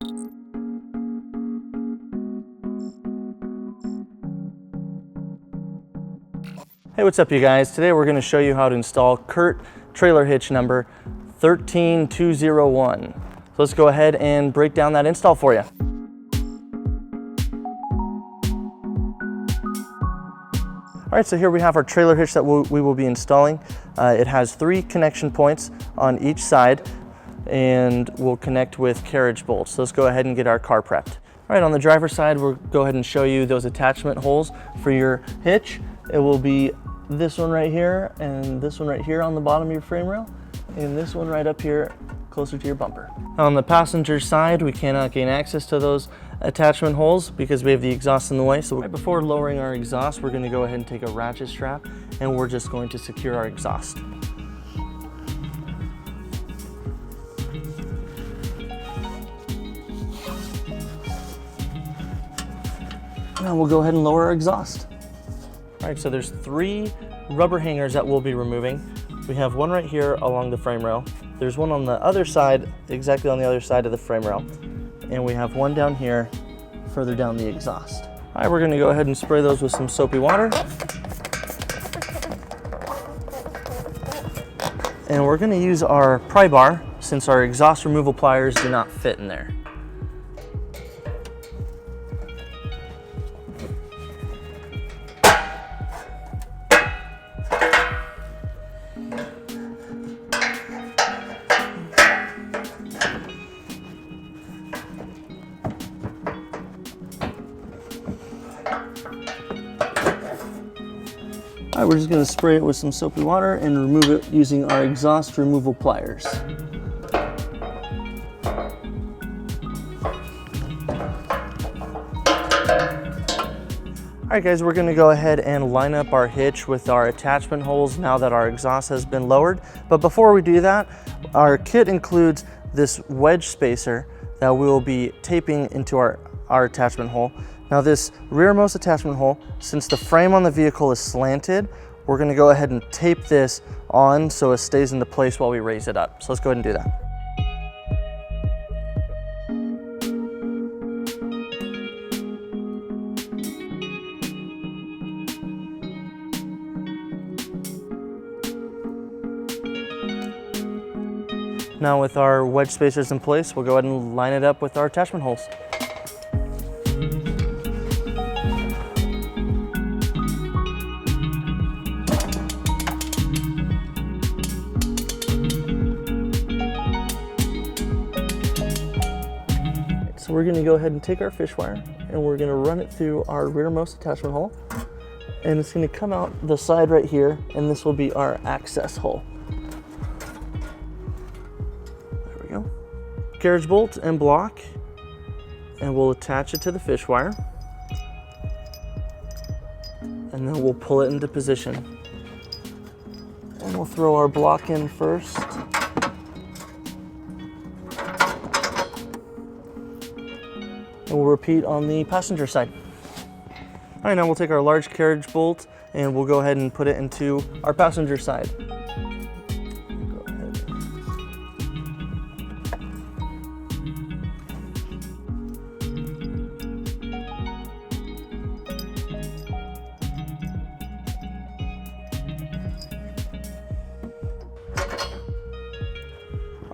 Hey, what's up you guys? Today we're going to show you how to install Curt trailer hitch number 13201. So let's go ahead and break down that install for you. All right, so here we have our trailer hitch that we will be installing. It has 3 connection points on each side and will connect with carriage bolts. So let's go ahead and get our car prepped. All right, on the driver's side, we'll go ahead and show you those attachment holes for your hitch. It will be this one right here and this one right here on the bottom of your frame rail, and this one right up here closer to your bumper. On the passenger side, we cannot gain access to those attachment holes because we have the exhaust in the way. So right before lowering our exhaust, we're going to go ahead and take a ratchet strap and we're just going to secure our exhaust. Now we'll go ahead and lower our exhaust. All right, so there's 3 rubber hangers that we'll be removing. We have one right here along the frame rail. There's one on the other side, exactly on the other side of the frame rail. And we have one down here, further down the exhaust. All right, we're gonna go ahead and spray those with some soapy water. And we're gonna use our pry bar since our exhaust removal pliers do not fit in there. All right, we're just gonna spray it with some soapy water and remove it using our exhaust removal pliers. All right guys, we're gonna go ahead and line up our hitch with our attachment holes now that our exhaust has been lowered. But before we do that, our kit includes this wedge spacer that we will be taping into our attachment hole. Now this rearmost attachment hole, since the frame on the vehicle is slanted, we're gonna go ahead and tape this on so it stays into place while we raise it up. So let's go ahead and do that. Now with our wedge spacers in place, we'll go ahead and line it up with our attachment holes. So we're gonna go ahead and take our fish wire and we're gonna run it through our rearmost attachment hole, and it's gonna come out the side right here, and this will be our access hole. There we go. Carriage bolt and block, and we'll attach it to the fish wire, and then we'll pull it into position. And we'll throw our block in first. And we'll repeat on the passenger side. All right, now we'll take our large carriage bolt and we'll go ahead and put it into our passenger side. Go ahead.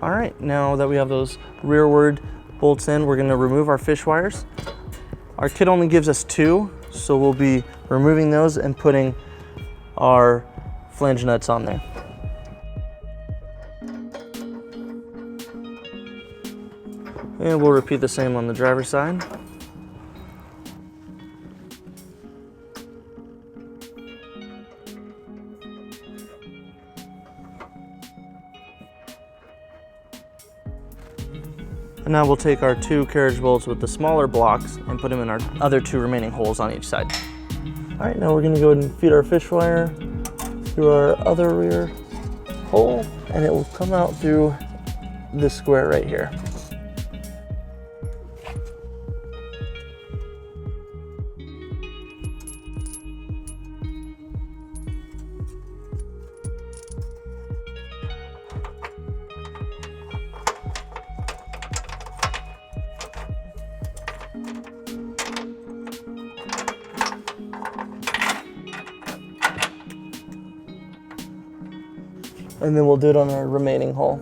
All right, now that we have those rearward bolts in, we're going to remove our fish wires. Our kit only gives us 2, so we'll be removing those and putting our flange nuts on there. And we'll repeat the same on the driver's side. And now we'll take our 2 carriage bolts with the smaller blocks and put them in our other 2 remaining holes on each side. All right, now we're gonna go ahead and feed our fish wire through our other rear hole, and it will come out through this square right here. And then we'll do it on our remaining hole.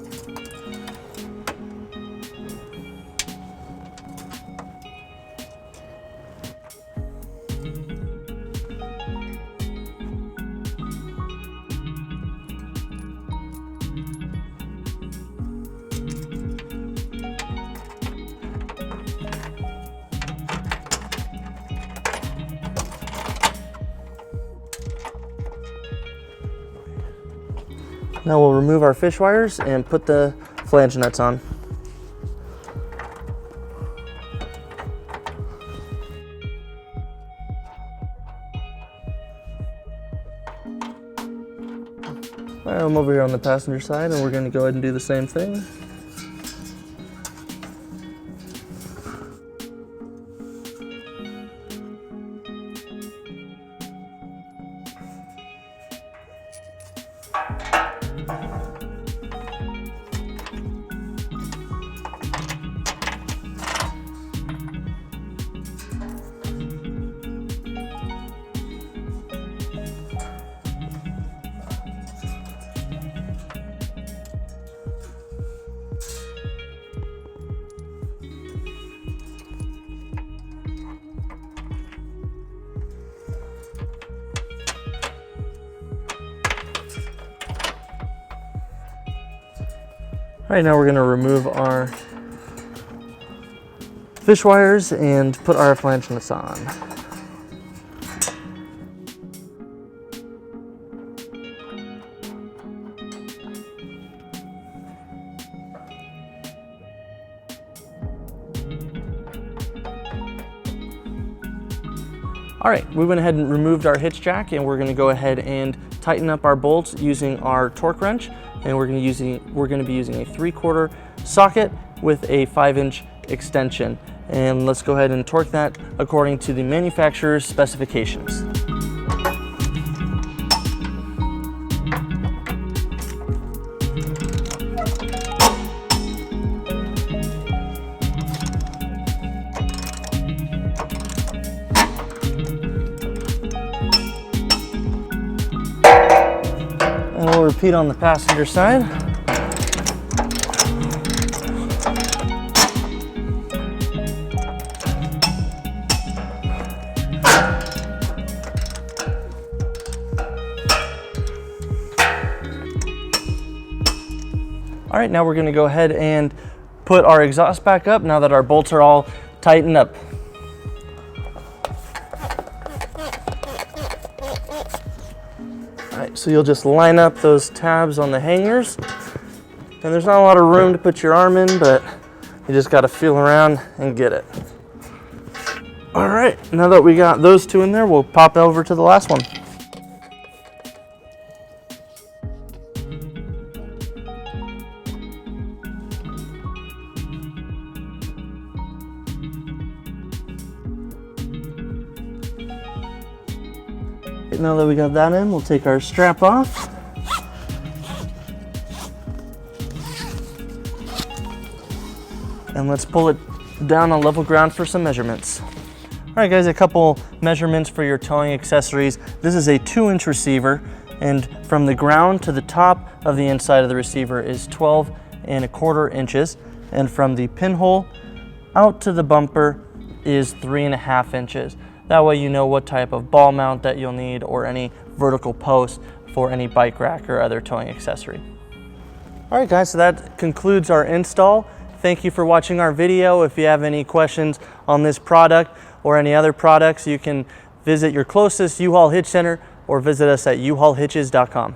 Now we'll remove our fish wires and put the flange nuts on. All right, I'm over here on the passenger side and we're going to go ahead and do the same thing. All right, now we're going to remove our fish wires and put our flange nuts on. All right, we went ahead and removed our hitch jack, and we're going to go ahead and tighten up our bolts using our torque wrench. And we're going to be using a 3/4 socket with a 5-inch extension. And let's go ahead and torque that according to the manufacturer's specifications. And we'll repeat on the passenger side. All right, now we're going to go ahead and put our exhaust back up now that our bolts are all tightened up. All right, so you'll just line up those tabs on the hangers, and there's not a lot of room to put your arm in, but you just got to feel around and get it. All right, now that we got those two in there, we'll pop over to the last one. Now that we got that in, we'll take our strap off. And let's pull it down on level ground for some measurements. All right guys, a couple measurements for your towing accessories. This is a 2-inch receiver, and from the ground to the top of the inside of the receiver is 12¼ inches. And from the pinhole out to the bumper is 3½ inches. That way you know what type of ball mount that you'll need or any vertical post for any bike rack or other towing accessory. All right guys, so that concludes our install. Thank you for watching our video. If you have any questions on this product or any other products, you can visit your closest U-Haul Hitch Center or visit us at uhaulhitches.com.